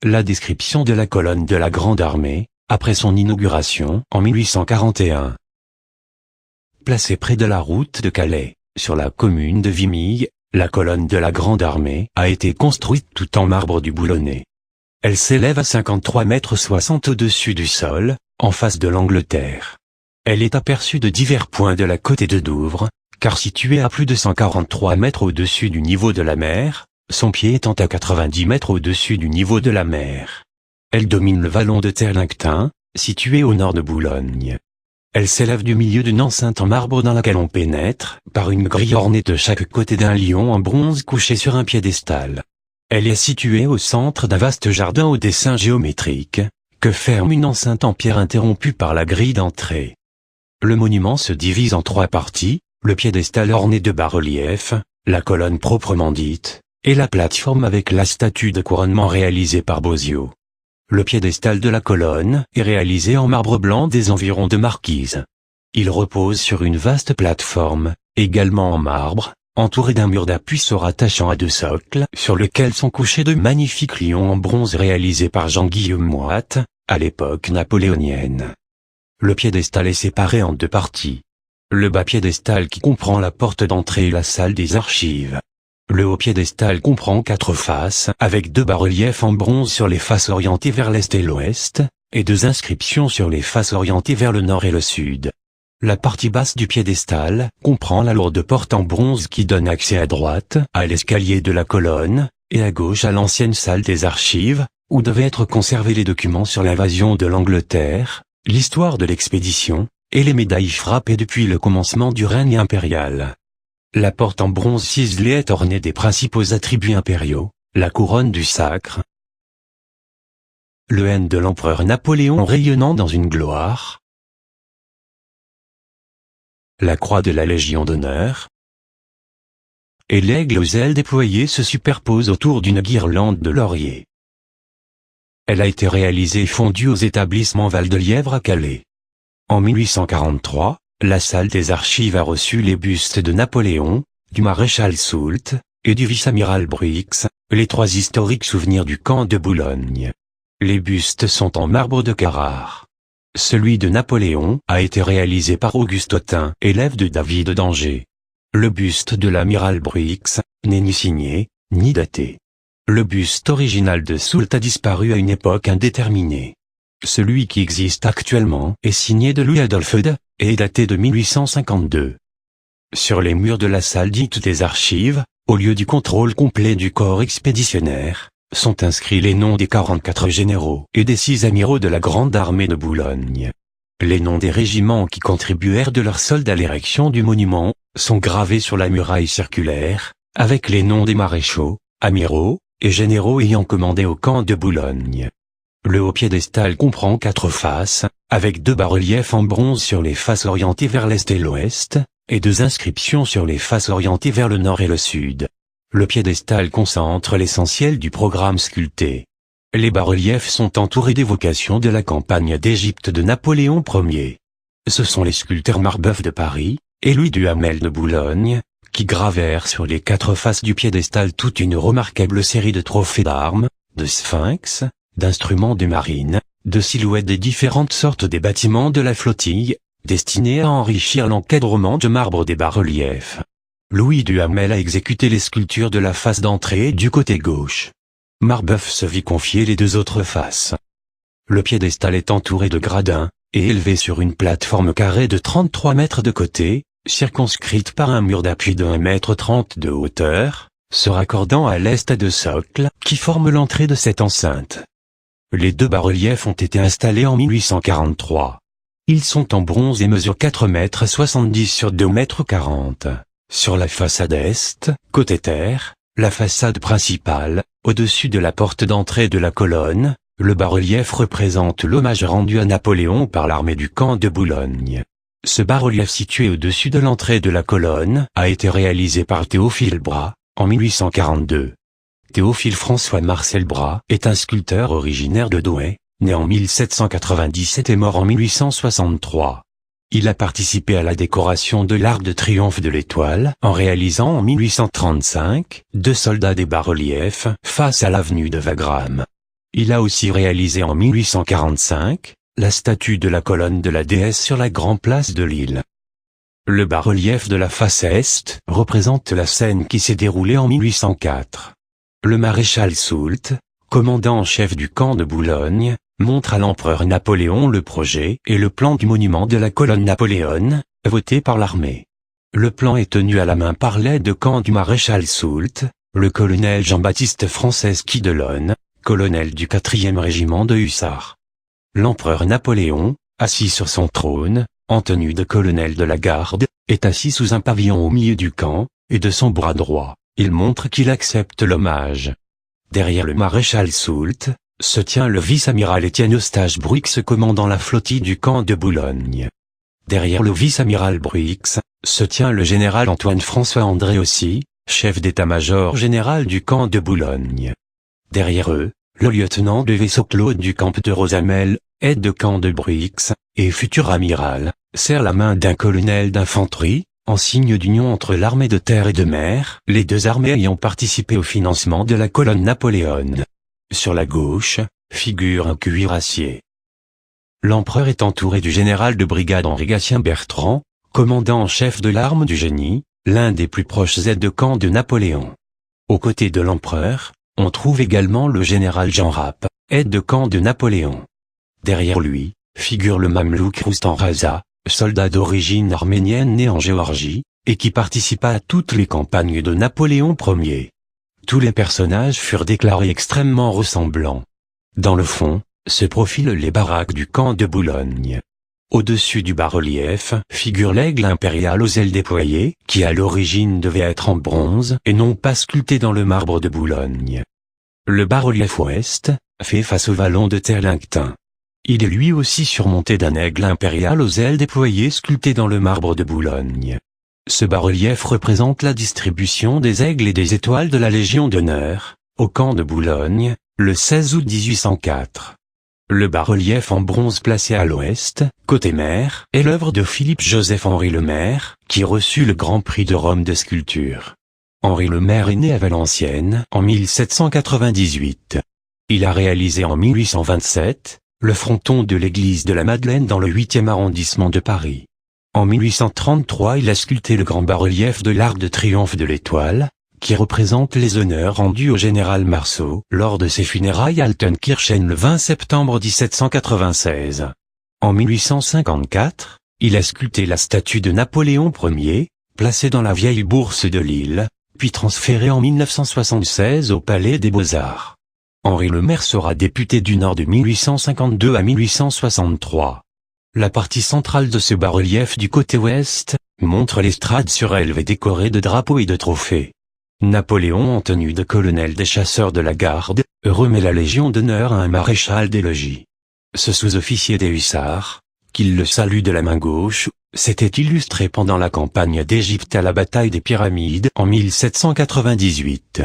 La description de la colonne de la Grande Armée, après son inauguration en 1841. Placée près de la route de Calais, sur la commune de Vimille, la colonne de la Grande Armée a été construite tout en marbre du Boulonnais. Elle s'élève à 53,60 m au-dessus du sol, en face de l'Angleterre. Elle est aperçue de divers points de la côte de Douvres, car située à plus de 143 mètres au-dessus du niveau de la mer, son pied étant à 90 mètres au-dessus du niveau de la mer. Elle domine le vallon de Terlinctin, situé au nord de Boulogne. Elle s'élève du milieu d'une enceinte en marbre dans laquelle on pénètre, par une grille ornée de chaque côté d'un lion en bronze couché sur un piédestal. Elle est située au centre d'un vaste jardin au dessin géométrique, que ferme une enceinte en pierre interrompue par la grille d'entrée. Le monument se divise en 3 parties, le piédestal orné de bas-reliefs, la colonne proprement dite, et la plateforme avec la statue de couronnement réalisée par Bozio. Le piédestal de la colonne est réalisé en marbre blanc des environs de Marquise. Il repose sur une vaste plateforme, également en marbre, entourée d'un mur d'appui se rattachant à 2 socles, sur lesquels sont couchés de magnifiques lions en bronze réalisés par Jean-Guillaume Moite, à l'époque napoléonienne. Le piédestal est séparé en 2 parties. Le bas piédestal qui comprend la porte d'entrée et la salle des archives. Le haut piédestal comprend 4 faces, avec 2 bas-reliefs en bronze sur les faces orientées vers l'est et l'ouest, et 2 inscriptions sur les faces orientées vers le nord et le sud. La partie basse du piédestal comprend la lourde porte en bronze qui donne accès à droite à l'escalier de la colonne, et à gauche à l'ancienne salle des archives, où devaient être conservés les documents sur l'invasion de l'Angleterre, l'histoire de l'expédition, et les médailles frappées depuis le commencement du règne impérial. La porte en bronze ciselé est ornée des principaux attributs impériaux, la couronne du sacre, le N de l'empereur Napoléon rayonnant dans une gloire, la croix de la Légion d'honneur, et l'aigle aux ailes déployées se superpose autour d'une guirlande de lauriers. Elle a été réalisée et fondue aux établissements Val-de-Lièvre à Calais. En 1843, la salle des archives a reçu les bustes de Napoléon, du maréchal Soult, et du vice-amiral Bruix, les 3 historiques souvenirs du camp de Boulogne. Les bustes sont en marbre de Carrare. Celui de Napoléon a été réalisé par Auguste Autin, élève de David d'Angers. Le buste de l'amiral Bruix n'est ni signé, ni daté. Le buste original de Soult a disparu à une époque indéterminée. Celui qui existe actuellement est signé de Louis-Adolphe de, et est daté de 1852. Sur les murs de la salle dite des archives, au lieu du contrôle complet du corps expéditionnaire, sont inscrits les noms des 44 généraux et des 6 amiraux de la Grande Armée de Boulogne. Les noms des régiments qui contribuèrent de leurs soldes à l'érection du monument sont gravés sur la muraille circulaire, avec les noms des maréchaux, amiraux et généraux ayant commandé au camp de Boulogne. Le haut piédestal comprend 4 faces, avec 2 bas-reliefs en bronze sur les faces orientées vers l'est et l'ouest, et 2 inscriptions sur les faces orientées vers le nord et le sud. Le piédestal concentre l'essentiel du programme sculpté. Les bas-reliefs sont entourés d'évocations de la campagne d'Égypte de Napoléon Ier. Ce sont les sculpteurs Marbeuf de Paris, et Louis Duhamel de Boulogne, qui gravèrent sur les 4 faces du piédestal toute une remarquable série de trophées d'armes, de sphinx, d'instruments de marine, de silhouettes des différentes sortes des bâtiments de la flottille, destinés à enrichir l'encadrement de marbre des bas-reliefs. Louis Duhamel a exécuté les sculptures de la face d'entrée du côté gauche. Marbeuf se vit confier les 2 autres faces. Le piédestal est entouré de gradins, et élevé sur une plateforme carrée de 33 mètres de côté, circonscrite par un mur d'appui de 1,30 m de hauteur, se raccordant à l'est à 2 socles, qui forment l'entrée de cette enceinte. Les 2 bas-reliefs ont été installés en 1843. Ils sont en bronze et mesurent 4,70 m sur 2,40 m. Sur la façade est, côté terre, la façade principale, au-dessus de la porte d'entrée de la colonne, le bas-relief représente l'hommage rendu à Napoléon par l'armée du camp de Boulogne. Ce bas-relief situé au-dessus de l'entrée de la colonne a été réalisé par Théophile Bras, en 1842. Théophile François Marcel Bras est un sculpteur originaire de Douai, né en 1797 et mort en 1863. Il a participé à la décoration de l'Arc de Triomphe de l'Étoile en réalisant en 1835 2 soldats des bas-reliefs face à l'avenue de Wagram. Il a aussi réalisé en 1845, la statue de la colonne de la déesse sur la grande place de Lille. Le bas-relief de la face est représente la scène qui s'est déroulée en 1804. Le maréchal Soult, commandant en chef du camp de Boulogne, montre à l'empereur Napoléon le projet et le plan du monument de la colonne Napoléon, voté par l'armée. Le plan est tenu à la main par l'aide de camp du maréchal Soult, le colonel Jean-Baptiste Franceschi Delonne, colonel du 4e régiment de hussards. L'empereur Napoléon, assis sur son trône, en tenue de colonel de la garde, est assis sous un pavillon au milieu du camp, et de son bras droit, il montre qu'il accepte l'hommage. Derrière le maréchal Soult, se tient le vice-amiral Étienne Eustache Bruix commandant la flottille du camp de Boulogne. Derrière le vice-amiral Bruix, se tient le général Antoine-François Andréossy, chef d'état-major général du camp de Boulogne. Derrière eux, le lieutenant de vaisseau Claude du camp de Rosamel, aide de camp de Bruix, et futur amiral, serre la main d'un colonel d'infanterie, en signe d'union entre l'armée de terre et de mer, les deux armées ayant participé au financement de la colonne Napoléon. Sur la gauche, figure un cuirassier. L'empereur est entouré du général de brigade Henri Gatien Bertrand, commandant en chef de l'arme du génie, l'un des plus proches aides de camp de Napoléon. Aux côtés de l'empereur, on trouve également le général Jean Rapp, aide de camp de Napoléon. Derrière lui, figure le mamelouk Roustan Raza, soldat d'origine arménienne né en Géorgie, et qui participa à toutes les campagnes de Napoléon Ier. Tous les personnages furent déclarés extrêmement ressemblants. Dans le fond, se profilent les baraques du camp de Boulogne. Au-dessus du bas-relief figure l'aigle impérial aux ailes déployées, qui à l'origine devait être en bronze et non pas sculpté dans le marbre de Boulogne. Le bas-relief ouest fait face au vallon de Terlington. Il est lui aussi surmonté d'un aigle impérial aux ailes déployées sculpté dans le marbre de Boulogne. Ce bas-relief représente la distribution des aigles et des étoiles de la Légion d'honneur, au camp de Boulogne, le 16 août 1804. Le bas-relief en bronze placé à l'ouest, côté mer, est l'œuvre de Philippe-Joseph-Henri Lemaire, qui reçut le Grand Prix de Rome de sculpture. Henri Lemaire est né à Valenciennes en 1798. Il a réalisé en 1827, le fronton de l'église de la Madeleine dans le 8e arrondissement de Paris. En 1833 il a sculpté le grand bas-relief de l'Arc de Triomphe de l'Étoile, qui représente les honneurs rendus au général Marceau lors de ses funérailles à Altenkirchen le 20 septembre 1796. En 1854, il a sculpté la statue de Napoléon Ier, placée dans la vieille bourse de Lille, puis transférée en 1976 au Palais des Beaux-Arts. Henri Lemaire sera député du Nord de 1852 à 1863. La partie centrale de ce bas-relief du côté ouest montre l'estrade surélevée décorée de drapeaux et de trophées. Napoléon en tenue de colonel des chasseurs de la garde, remet la Légion d'honneur à un maréchal des logis. Ce sous-officier des hussards, qu'il le salue de la main gauche, s'était illustré pendant la campagne d'Égypte à la bataille des Pyramides en 1798.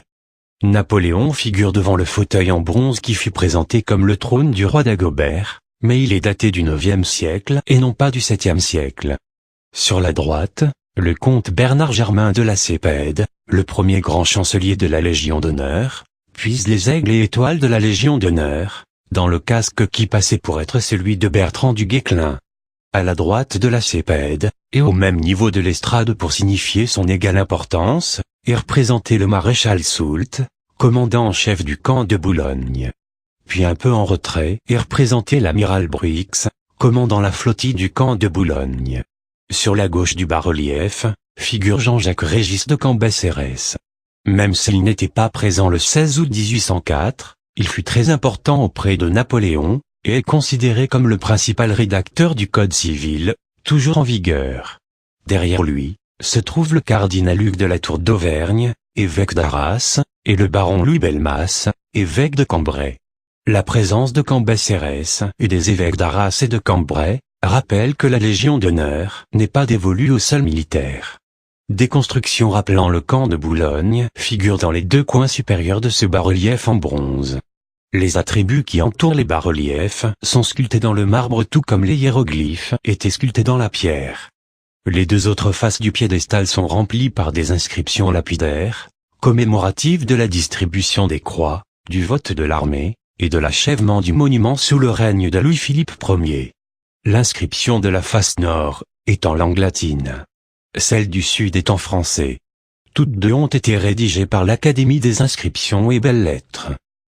Napoléon figure devant le fauteuil en bronze qui fut présenté comme le trône du roi Dagobert, mais il est daté du IXe siècle et non pas du VIIe siècle. Sur la droite, le comte Bernard Germain de la Cépède, le premier grand chancelier de la Légion d'honneur, puise les aigles et étoiles de la Légion d'honneur, dans le casque qui passait pour être celui de Bertrand du Guesclin. À la droite de la Cépède, et au même niveau de l'estrade pour signifier son égale importance, est représenté le maréchal Soult, commandant en chef du camp de Boulogne. Puis un peu en retrait est représenté l'amiral Bruix, commandant la flottille du camp de Boulogne. Sur la gauche du bas-relief, figure Jean-Jacques Régis de Cambacérès. Même s'il n'était pas présent le 16 août 1804, il fut très important auprès de Napoléon, et est considéré comme le principal rédacteur du Code civil, toujours en vigueur. Derrière lui, se trouve le cardinal Hugues de la Tour d'Auvergne, évêque d'Arras, et le baron Louis Belmas, évêque de Cambrai. La présence de Cambacérès et des évêques d'Arras et de Cambrai rappelle que la Légion d'honneur n'est pas dévolue aux seuls militaires. Des constructions rappelant le camp de Boulogne figurent dans les deux coins supérieurs de ce bas-relief en bronze. Les attributs qui entourent les bas-reliefs sont sculptés dans le marbre tout comme les hiéroglyphes étaient sculptés dans la pierre. Les deux autres faces du piédestal sont remplies par des inscriptions lapidaires, commémoratives de la distribution des croix, du vote de l'armée, et de l'achèvement du monument sous le règne de Louis-Philippe Ier. L'inscription de la face nord est en langue latine. Celle du sud est en français. Toutes deux ont été rédigées par l'Académie des inscriptions et belles-lettres.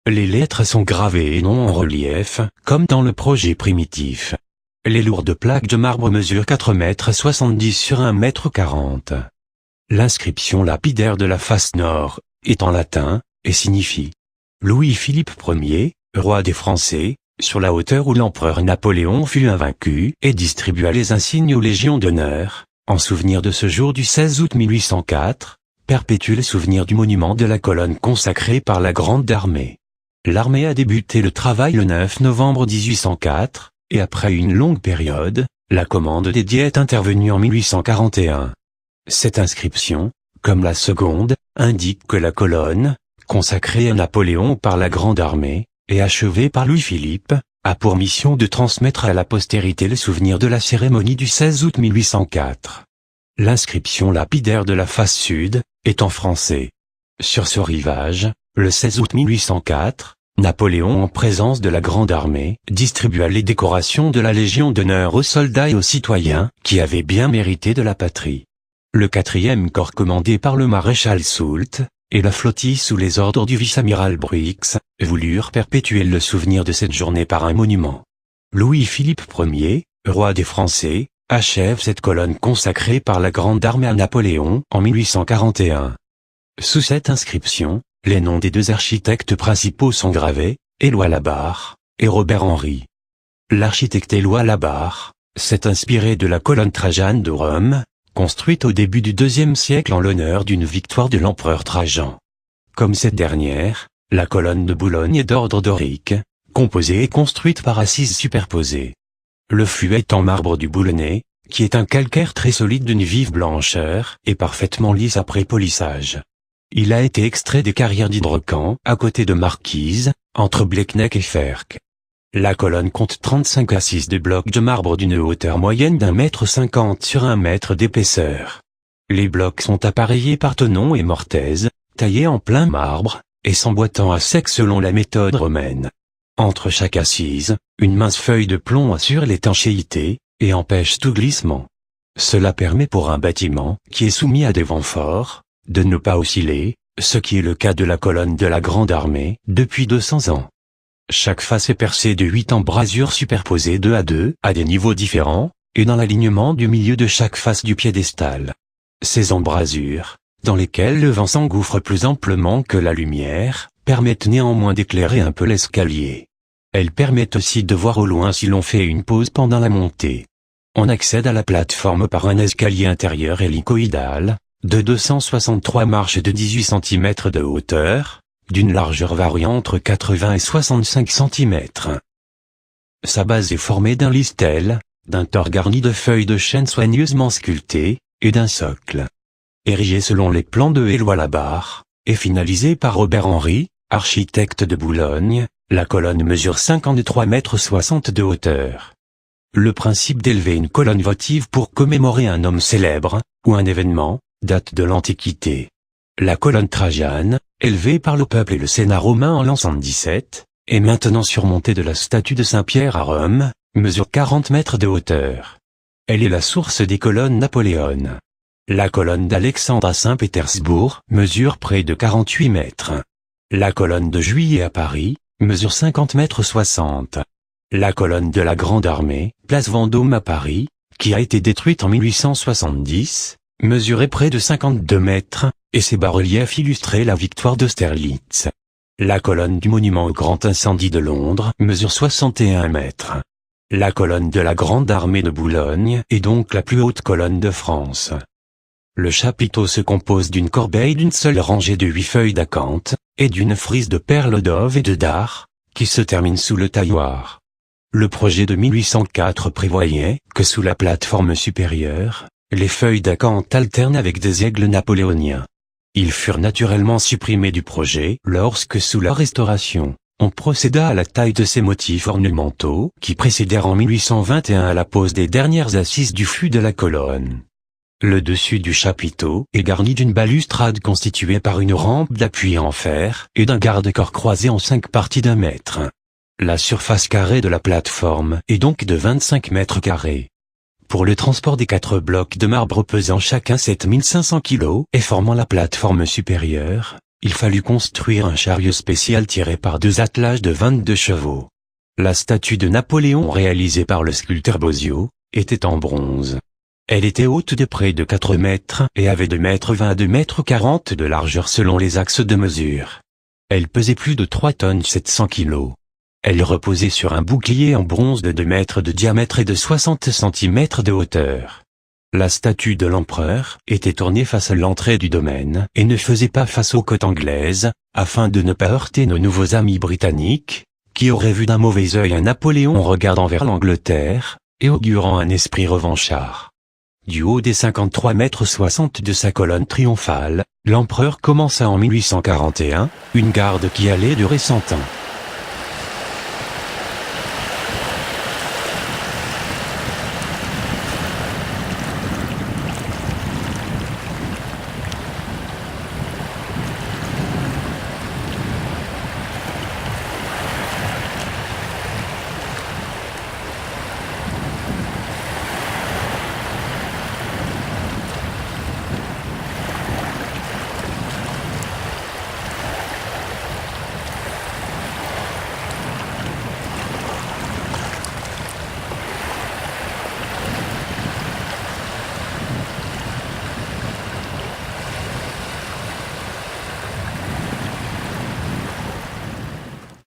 Les lettres sont gravées et non en relief, comme dans le projet primitif. Les lourdes plaques de marbre mesurent 4,70 m sur 1,40 m. L'inscription lapidaire de la face nord est en latin, et signifie « Louis-Philippe Ier, roi des Français, sur la hauteur où l'empereur Napoléon fut invaincu et distribua les insignes aux légions d'honneur, en souvenir de ce jour du 16 août 1804, perpétue le souvenir du monument de la colonne consacrée par la Grande Armée. » L'armée a débuté le travail le 9 novembre 1804, et après une longue période, la commande dédiée est intervenue en 1841. Cette inscription, comme la seconde, indique que la colonne, consacrée à Napoléon par la Grande Armée, et achevée par Louis-Philippe, a pour mission de transmettre à la postérité le souvenir de la cérémonie du 16 août 1804. L'inscription lapidaire de la face sud est en français. Sur ce rivage, le 16 août 1804, Napoléon en présence de la Grande Armée distribua les décorations de la Légion d'honneur aux soldats et aux citoyens qui avaient bien mérité de la patrie. Le 4e corps commandé par le maréchal Soult, et la flottille sous les ordres du vice-amiral Bruix, voulurent perpétuer le souvenir de cette journée par un monument. Louis-Philippe Ier, roi des Français, achève cette colonne consacrée par la Grande Armée à Napoléon en 1841. Sous cette inscription, les noms des deux architectes principaux sont gravés, Éloi Labarre et Robert Henri. L'architecte Éloi Labarre s'est inspiré de la colonne Trajane de Rome, construite au début du IIe siècle en l'honneur d'une victoire de l'empereur Trajan. Comme cette dernière, la colonne de Boulogne est d'ordre dorique, composée et construite par assises superposées. Le fût est en marbre du Boulonnais, qui est un calcaire très solide d'une vive blancheur et parfaitement lisse après polissage. Il a été extrait des carrières d'Hydrocamp, à côté de Marquise, entre Blecnec et Ferques. La colonne compte 35 assises de blocs de marbre d'une hauteur moyenne d'1,50 m sur 1 m d'épaisseur. Les blocs sont appareillés par Tenon et Mortaise, taillés en plein marbre, et s'emboîtant à sec selon la méthode romaine. Entre chaque assise, une mince feuille de plomb assure l'étanchéité, et empêche tout glissement. Cela permet pour un bâtiment, qui est soumis à des vents forts, de ne pas osciller, ce qui est le cas de la colonne de la Grande Armée, depuis 200 ans. Chaque face est percée de 8 embrasures superposées 2 à 2, à des niveaux différents, et dans l'alignement du milieu de chaque face du piédestal. Ces embrasures, dans lesquelles le vent s'engouffre plus amplement que la lumière, permettent néanmoins d'éclairer un peu l'escalier. Elles permettent aussi de voir au loin si l'on fait une pause pendant la montée. On accède à la plateforme par un escalier intérieur hélicoïdal, de 263 marches de 18 cm de hauteur, d'une largeur variant entre 80 et 65 cm. Sa base est formée d'un listel, d'un tore garni de feuilles de chêne soigneusement sculptées, et d'un socle. Érigé selon les plans de Éloi Labarre, et finalisé par Robert Henri, architecte de Boulogne, la colonne mesure 53,60 m de hauteur. Le principe d'élever une colonne votive pour commémorer un homme célèbre, ou un événement, date de l'Antiquité. La colonne Trajane, élevée par le peuple et le Sénat romain en l'an 117, est maintenant surmontée de la statue de Saint-Pierre à Rome, mesure 40 m de hauteur. Elle est la source des colonnes napoléonnes. La colonne d'Alexandre à Saint-Pétersbourg mesure près de 48 mètres. La colonne de Juillet à Paris mesure 50,60 m. La colonne de la Grande Armée, place Vendôme à Paris, qui a été détruite en 1870, mesurait près de 52 mètres, et ses bas-reliefs illustraient la victoire d'Austerlitz. La colonne du monument au grand incendie de Londres mesure 61 mètres. La colonne de la Grande Armée de Boulogne est donc la plus haute colonne de France. Le chapiteau se compose d'une corbeille d'une seule rangée de 8 feuilles d'acanthe, et d'une frise de perles d'Ove et de dard, qui se termine sous le tailloir. Le projet de 1804 prévoyait que sous la plateforme supérieure, les feuilles d'acanthe alternent avec des aigles napoléoniens. Ils furent naturellement supprimés du projet lorsque sous la Restauration, on procéda à la taille de ces motifs ornementaux qui précédèrent en 1821 à la pose des dernières assises du fût de la colonne. Le dessus du chapiteau est garni d'une balustrade constituée par une rampe d'appui en fer et d'un garde-corps croisé en 5 parties d'1 mètre. La surface carrée de la plateforme est donc de 25 mètres carrés. Pour le transport des 4 blocs de marbre pesant chacun 7500 kg et formant la plateforme supérieure, il fallut construire un chariot spécial tiré par 2 attelages de 22 chevaux. La statue de Napoléon réalisée par le sculpteur Bosio était en bronze. Elle était haute de près de 4 mètres et avait 2,20 m à 2,40 m de largeur selon les axes de mesure. Elle pesait plus de 3 tonnes 700 kg. Elle reposait sur un bouclier en bronze de 2 mètres de diamètre et de 60 cm de hauteur. La statue de l'empereur était tournée face à l'entrée du domaine et ne faisait pas face aux côtes anglaises, afin de ne pas heurter nos nouveaux amis britanniques, qui auraient vu d'un mauvais œil un Napoléon regardant vers l'Angleterre, et augurant un esprit revanchard. Du haut des 53,60 mètres de sa colonne triomphale, l'empereur commença en 1841, une garde qui allait durer 100 ans.